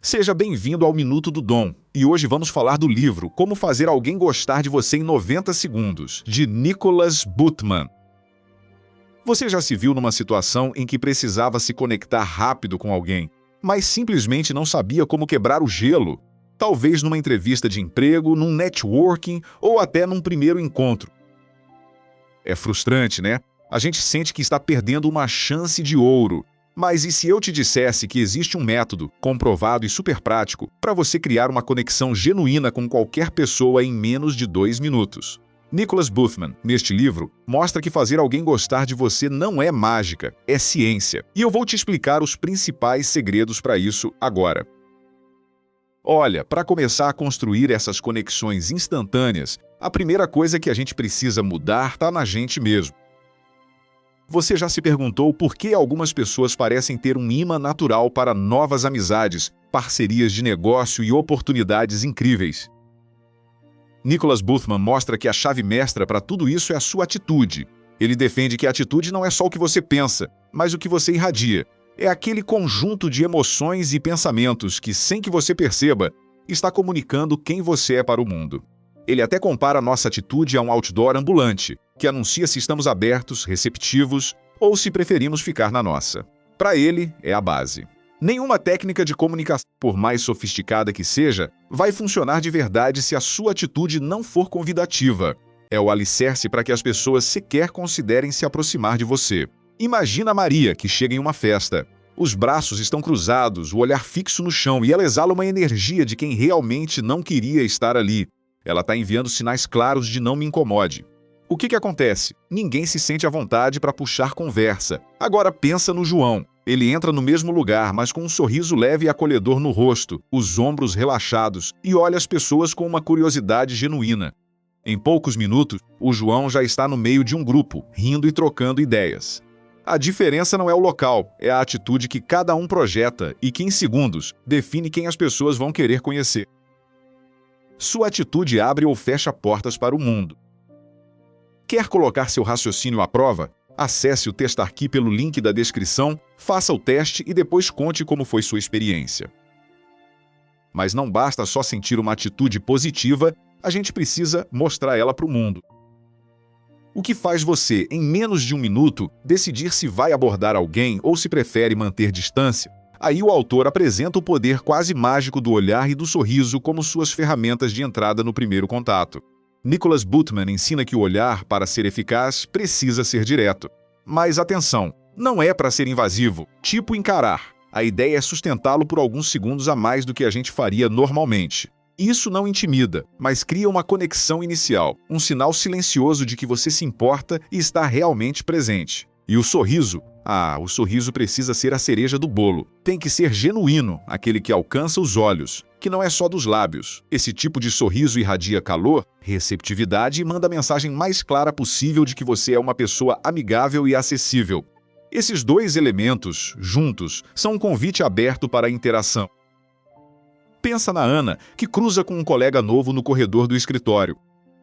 Seja bem-vindo ao Minuto do Dom, e hoje vamos falar do livro Como Fazer Alguém Gostar de Você em 90 Segundos, de Nicholas Butman. Você já se viu numa situação em que precisava se conectar rápido com alguém, mas simplesmente não sabia como quebrar o gelo? Talvez numa entrevista de emprego, num networking ou até num primeiro encontro. É frustrante, né? A gente sente que está perdendo uma chance de ouro. Mas e se eu te dissesse que existe um método, comprovado e super prático, para você criar uma conexão genuína com qualquer pessoa em menos de 2 minutos? Nicholas Butman, neste livro, mostra que fazer alguém gostar de você não é mágica, é ciência. E eu vou te explicar os principais segredos para isso agora. Olha, para começar a construir essas conexões instantâneas, a primeira coisa que a gente precisa mudar está na gente mesmo. Você já se perguntou por que algumas pessoas parecem ter um imã natural para novas amizades, parcerias de negócio e oportunidades incríveis? Nicholas Butman mostra que a chave mestra para tudo isso é a sua atitude. Ele defende que a atitude não é só o que você pensa, mas o que você irradia. É aquele conjunto de emoções e pensamentos que, sem que você perceba, está comunicando quem você é para o mundo. Ele até compara nossa atitude a um outdoor ambulante, que anuncia se estamos abertos, receptivos ou se preferimos ficar na nossa. Para ele, é a base. Nenhuma técnica de comunicação, por mais sofisticada que seja, vai funcionar de verdade se a sua atitude não for convidativa. É o alicerce para que as pessoas sequer considerem se aproximar de você. Imagina a Maria, que chega em uma festa. Os braços estão cruzados, o olhar fixo no chão e ela exala uma energia de quem realmente não queria estar ali. Ela está enviando sinais claros de não me incomode. O que acontece? Ninguém se sente à vontade para puxar conversa. Agora pensa no João. Ele entra no mesmo lugar, mas com um sorriso leve e acolhedor no rosto, os ombros relaxados, e olha as pessoas com uma curiosidade genuína. Em poucos minutos, o João já está no meio de um grupo, rindo e trocando ideias. A diferença não é o local, é a atitude que cada um projeta e que, em segundos, define quem as pessoas vão querer conhecer. Sua atitude abre ou fecha portas para o mundo. Quer colocar seu raciocínio à prova? Acesse o Testarqui pelo link da descrição, faça o teste e depois conte como foi sua experiência. Mas não basta só sentir uma atitude positiva, a gente precisa mostrar ela para o mundo. O que faz você, em menos de 1 minuto, decidir se vai abordar alguém ou se prefere manter distância? Aí o autor apresenta o poder quase mágico do olhar e do sorriso como suas ferramentas de entrada no primeiro contato. Nicholas Butman ensina que o olhar, para ser eficaz, precisa ser direto. Mas atenção, não é para ser invasivo, tipo encarar. A ideia é sustentá-lo por alguns segundos a mais do que a gente faria normalmente. Isso não intimida, mas cria uma conexão inicial, um sinal silencioso de que você se importa e está realmente presente. E o sorriso? O sorriso precisa ser a cereja do bolo. Tem que ser genuíno, aquele que alcança os olhos, que não é só dos lábios. Esse tipo de sorriso irradia calor, receptividade e manda a mensagem mais clara possível de que você é uma pessoa amigável e acessível. Esses dois elementos, juntos, são um convite aberto para a interação. Pensa na Ana, que cruza com um colega novo no corredor do escritório.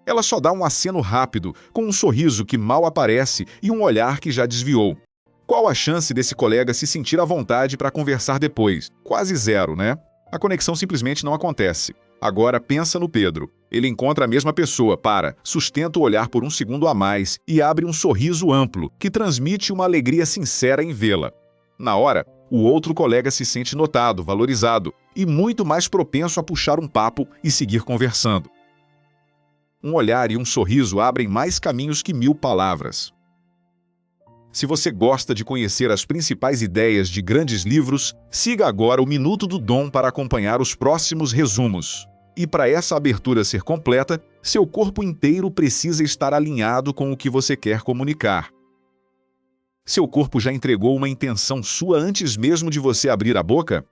Ela só dá um aceno rápido, com um sorriso que mal aparece e um olhar que já desviou. Qual a chance desse colega se sentir à vontade para conversar depois? Quase zero, né? A conexão simplesmente não acontece. Agora pensa no Pedro. Ele encontra a mesma pessoa, sustenta o olhar por 1 segundo a mais e abre um sorriso amplo, que transmite uma alegria sincera em vê-la. Na hora, o outro colega se sente notado, valorizado e muito mais propenso a puxar um papo e seguir conversando. Um olhar e um sorriso abrem mais caminhos que 1000 palavras. Se você gosta de conhecer as principais ideias de grandes livros, siga agora o Minuto do Dom para acompanhar os próximos resumos. E para essa abertura ser completa, seu corpo inteiro precisa estar alinhado com o que você quer comunicar. Seu corpo já entregou uma intenção sua antes mesmo de você abrir a boca?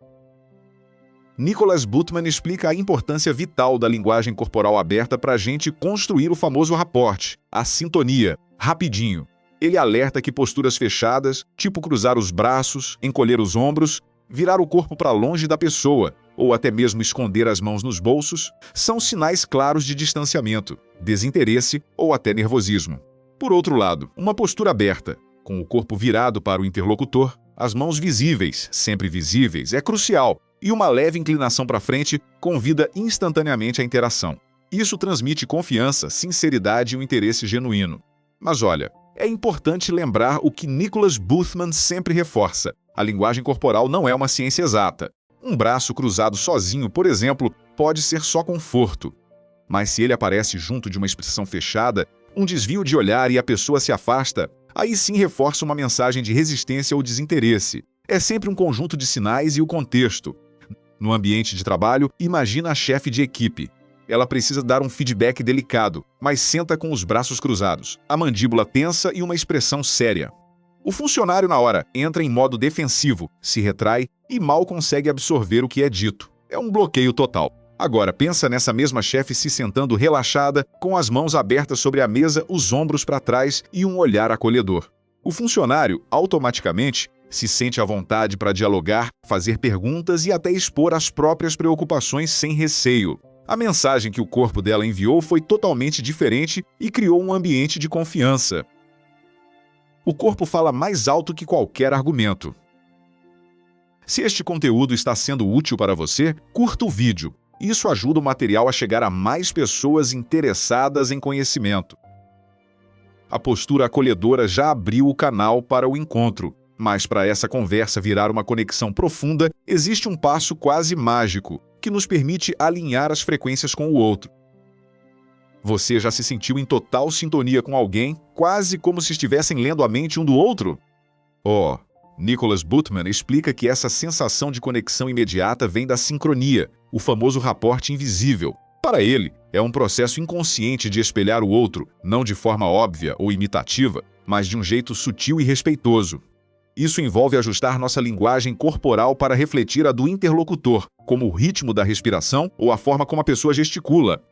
Nicholas Butman explica a importância vital da linguagem corporal aberta para a gente construir o famoso rapport, a sintonia, rapidinho. Ele alerta que posturas fechadas, tipo cruzar os braços, encolher os ombros, virar o corpo para longe da pessoa, ou até mesmo esconder as mãos nos bolsos, são sinais claros de distanciamento, desinteresse ou até nervosismo. Por outro lado, uma postura aberta, com o corpo virado para o interlocutor, as mãos visíveis, sempre visíveis, é crucial. e uma leve inclinação para frente convida instantaneamente a interação. Isso transmite confiança, sinceridade e um interesse genuíno. Mas olha, é importante lembrar o que Nicholas Boothman sempre reforça: a linguagem corporal não é uma ciência exata. Um braço cruzado sozinho, por exemplo, pode ser só conforto. Mas se ele aparece junto de uma expressão fechada, um desvio de olhar e a pessoa se afasta, aí sim reforça uma mensagem de resistência ou desinteresse. É sempre um conjunto de sinais e o contexto. No ambiente de trabalho, imagina a chefe de equipe. Ela precisa dar um feedback delicado, mas senta com os braços cruzados, a mandíbula tensa e uma expressão séria. O funcionário, na hora, entra em modo defensivo, se retrai e mal consegue absorver o que é dito. É um bloqueio total. Agora, pensa nessa mesma chefe se sentando relaxada, com as mãos abertas sobre a mesa, os ombros para trás e um olhar acolhedor. O funcionário, automaticamente, se sente à vontade para dialogar, fazer perguntas e até expor as próprias preocupações sem receio. A mensagem que o corpo dela enviou foi totalmente diferente e criou um ambiente de confiança. O corpo fala mais alto que qualquer argumento. Se este conteúdo está sendo útil para você, curta o vídeo. Isso ajuda o material a chegar a mais pessoas interessadas em conhecimento. A postura acolhedora já abriu o canal para o encontro, mas para essa conversa virar uma conexão profunda, existe um passo quase mágico, que nos permite alinhar as frequências com o outro. Você já se sentiu em total sintonia com alguém, quase como se estivessem lendo a mente um do outro? Nicholas Boothman explica que essa sensação de conexão imediata vem da sincronia, o famoso rapport invisível. Para ele, é um processo inconsciente de espelhar o outro, não de forma óbvia ou imitativa, mas de um jeito sutil e respeitoso. Isso envolve ajustar nossa linguagem corporal para refletir a do interlocutor, como o ritmo da respiração ou a forma como a pessoa gesticula.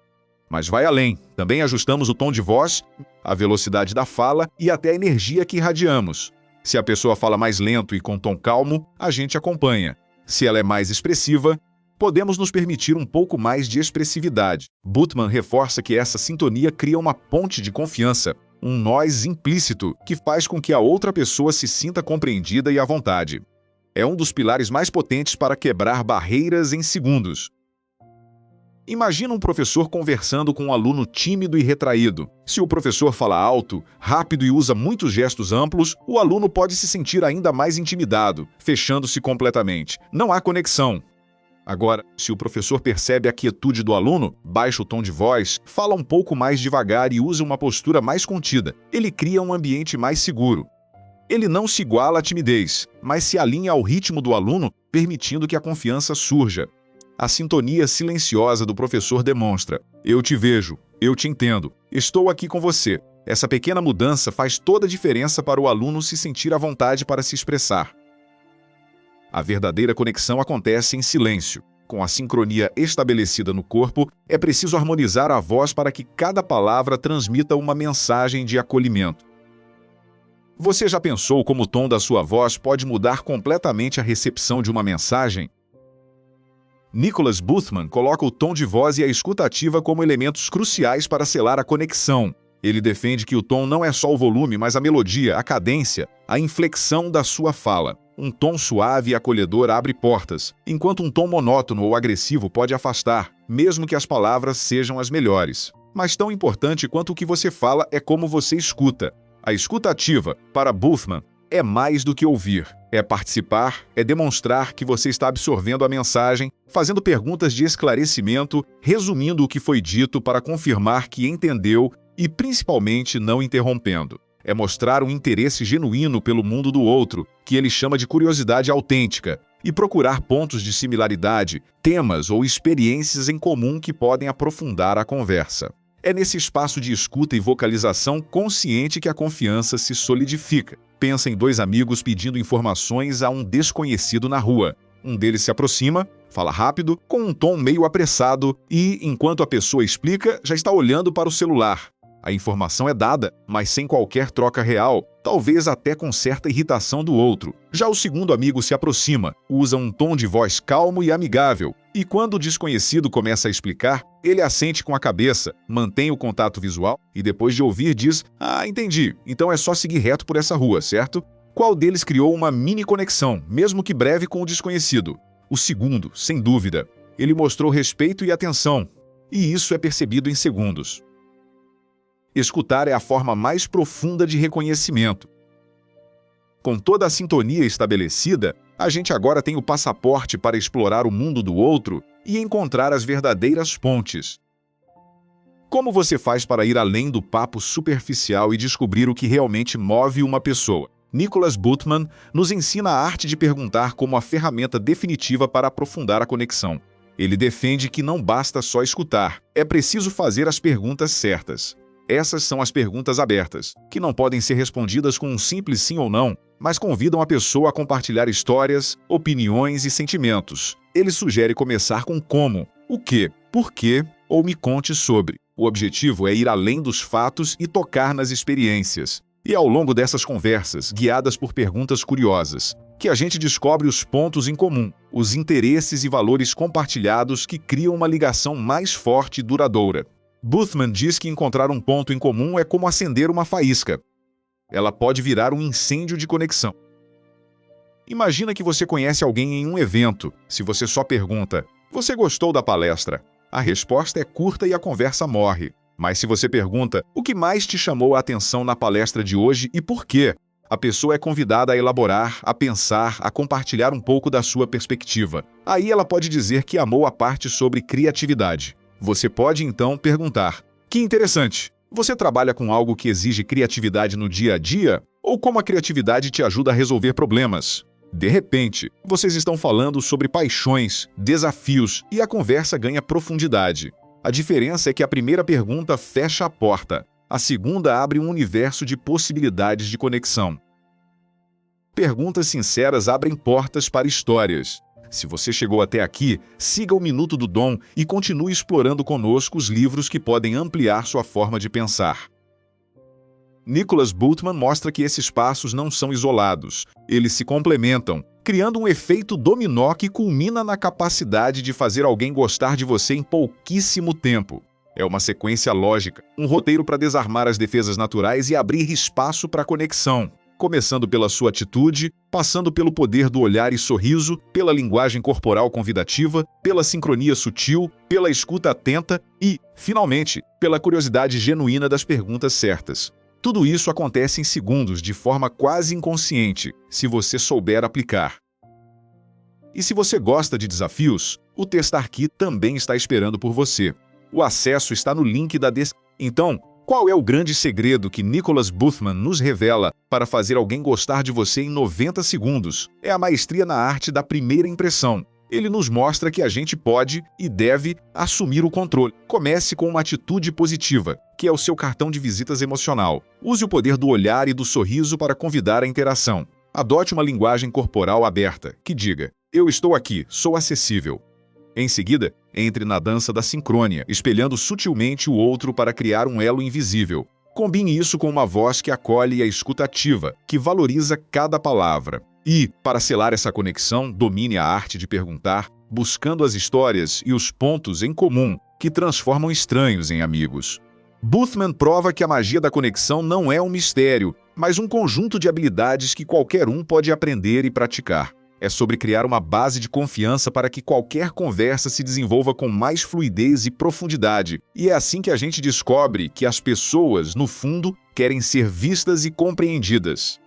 Mas vai além, também ajustamos o tom de voz, a velocidade da fala e até a energia que irradiamos. Se a pessoa fala mais lento e com tom calmo, a gente acompanha. Se ela é mais expressiva, podemos nos permitir um pouco mais de expressividade. Boothman reforça que essa sintonia cria uma ponte de confiança, um nós implícito que faz com que a outra pessoa se sinta compreendida e à vontade. É um dos pilares mais potentes para quebrar barreiras em segundos. Imagina um professor conversando com um aluno tímido e retraído. Se o professor fala alto, rápido e usa muitos gestos amplos, o aluno pode se sentir ainda mais intimidado, fechando-se completamente. Não há conexão. Agora, se o professor percebe a quietude do aluno, baixa o tom de voz, fala um pouco mais devagar e usa uma postura mais contida, ele cria um ambiente mais seguro. Ele não se iguala à timidez, mas se alinha ao ritmo do aluno, permitindo que a confiança surja. A sintonia silenciosa do professor demonstra: eu te vejo, eu te entendo, estou aqui com você. Essa pequena mudança faz toda a diferença para o aluno se sentir à vontade para se expressar. A verdadeira conexão acontece em silêncio. Com a sincronia estabelecida no corpo, é preciso harmonizar a voz para que cada palavra transmita uma mensagem de acolhimento. Você já pensou como o tom da sua voz pode mudar completamente a recepção de uma mensagem? Nicholas Boothman coloca o tom de voz e a escutativa como elementos cruciais para selar a conexão. Ele defende que o tom não é só o volume, mas a melodia, a cadência, a inflexão da sua fala. Um tom suave e acolhedor abre portas, enquanto um tom monótono ou agressivo pode afastar, mesmo que as palavras sejam as melhores. Mas tão importante quanto o que você fala é como você escuta. A escutativa, para Boothman, é mais do que ouvir. É participar, é demonstrar que você está absorvendo a mensagem, fazendo perguntas de esclarecimento, resumindo o que foi dito para confirmar que entendeu e, principalmente, não interrompendo. É mostrar um interesse genuíno pelo mundo do outro, que ele chama de curiosidade autêntica, e procurar pontos de similaridade, temas ou experiências em comum que podem aprofundar a conversa. É nesse espaço de escuta e vocalização consciente que a confiança se solidifica. Pensa em dois amigos pedindo informações a um desconhecido na rua. Um deles se aproxima, fala rápido, com um tom meio apressado e, enquanto a pessoa explica, já está olhando para o celular. A informação é dada, mas sem qualquer troca real, talvez até com certa irritação do outro. Já o segundo amigo se aproxima, usa um tom de voz calmo e amigável, e quando o desconhecido começa a explicar, ele assente com a cabeça, mantém o contato visual e depois de ouvir diz: "Ah, entendi, então é só seguir reto por essa rua, certo?" Qual deles criou uma mini conexão, mesmo que breve, com o desconhecido? O segundo, sem dúvida, ele mostrou respeito e atenção, e isso é percebido em segundos. Escutar é a forma mais profunda de reconhecimento. Com toda a sintonia estabelecida, a gente agora tem o passaporte para explorar o mundo do outro e encontrar as verdadeiras pontes. Como você faz para ir além do papo superficial e descobrir o que realmente move uma pessoa? Nicholas Butman nos ensina a arte de perguntar como a ferramenta definitiva para aprofundar a conexão. Ele defende que não basta só escutar, é preciso fazer as perguntas certas. Essas são as perguntas abertas, que não podem ser respondidas com um simples sim ou não, mas convidam a pessoa a compartilhar histórias, opiniões e sentimentos. Ele sugere começar com como, o que, por quê ou me conte sobre. O objetivo é ir além dos fatos e tocar nas experiências. E ao longo dessas conversas, guiadas por perguntas curiosas, que a gente descobre os pontos em comum, os interesses e valores compartilhados que criam uma ligação mais forte e duradoura. Butman diz que encontrar um ponto em comum é como acender uma faísca. Ela pode virar um incêndio de conexão. Imagina que você conhece alguém em um evento. Se você só pergunta, "Você gostou da palestra?", a resposta é curta e a conversa morre. Mas se você pergunta, "O que mais te chamou a atenção na palestra de hoje e por quê?", a pessoa é convidada a elaborar, a pensar, a compartilhar um pouco da sua perspectiva. Aí ela pode dizer que amou a parte sobre criatividade. Você pode, então, perguntar, "Que interessante! Você trabalha com algo que exige criatividade no dia a dia? Ou como a criatividade te ajuda a resolver problemas?" De repente, vocês estão falando sobre paixões, desafios e a conversa ganha profundidade. A diferença é que a primeira pergunta fecha a porta, a segunda abre um universo de possibilidades de conexão. Perguntas sinceras abrem portas para histórias. Se você chegou até aqui, siga o Minuto do Dom e continue explorando conosco os livros que podem ampliar sua forma de pensar. Nicholas Butman mostra que esses passos não são isolados, eles se complementam, criando um efeito dominó que culmina na capacidade de fazer alguém gostar de você em pouquíssimo tempo. É uma sequência lógica, um roteiro para desarmar as defesas naturais e abrir espaço para a conexão. Começando pela sua atitude, passando pelo poder do olhar e sorriso, pela linguagem corporal convidativa, pela sincronia sutil, pela escuta atenta e, finalmente, pela curiosidade genuína das perguntas certas. Tudo isso acontece em segundos, de forma quase inconsciente, se você souber aplicar. E se você gosta de desafios, o Testarki também está esperando por você. O acesso está no link da descrição. Então, qual é o grande segredo que Nicholas Butman nos revela para fazer alguém gostar de você em 90 segundos? É a maestria na arte da primeira impressão. Ele nos mostra que a gente pode e deve assumir o controle. Comece com uma atitude positiva, que é o seu cartão de visitas emocional. Use o poder do olhar e do sorriso para convidar a interação. Adote uma linguagem corporal aberta, que diga, "Eu estou aqui, sou acessível." Em seguida, entre na dança da sincrônia, espelhando sutilmente o outro para criar um elo invisível. Combine isso com uma voz que acolhe e a escuta ativa, que valoriza cada palavra. E, para selar essa conexão, domine a arte de perguntar, buscando as histórias e os pontos em comum que transformam estranhos em amigos. Butman prova que a magia da conexão não é um mistério, mas um conjunto de habilidades que qualquer um pode aprender e praticar. É sobre criar uma base de confiança para que qualquer conversa se desenvolva com mais fluidez e profundidade. E é assim que a gente descobre que as pessoas, no fundo, querem ser vistas e compreendidas.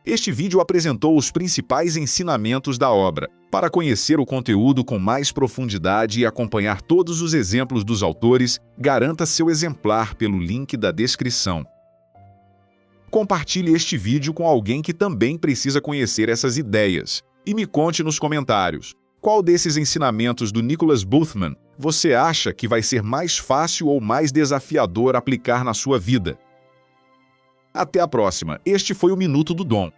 Este vídeo apresentou os principais ensinamentos da obra. Para conhecer o conteúdo com mais profundidade e acompanhar todos os exemplos dos autores, garanta seu exemplar pelo link da descrição. Compartilhe este vídeo com alguém que também precisa conhecer essas ideias. E me conte nos comentários, qual desses ensinamentos do Nicholas Butman você acha que vai ser mais fácil ou mais desafiador aplicar na sua vida? Até a próxima. Este foi o Minuto do Dom.